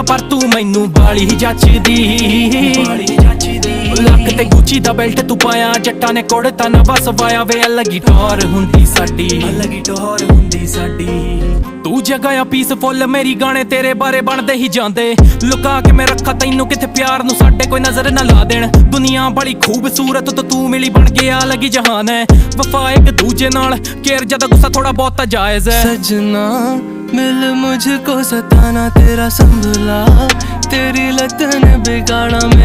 पर तू मैनू बाली जचदी लक ते गुची दा बेल्ट तू पाया जट्टा ने कोड़ता नवा सवाया वे अलग ही टौर हुंदी साडी तू जगह आ पीसफुल मेरी गाने तेरे बारे बनदे ही जांदे लुका के मैं रखा तैनू किथे प्यार नू साडे कोई नजर ना ला देण दुनिया बड़ी खूबसूरत तो तू मिली बन गया अलग ही जहान है वफा एक दूजे नाल केयर ज्यादा गुस्सा थोड़ा बहुत जायज है सजना मिल मुझको सताना तेरा संभला तेरी लत ने बिगाड़ा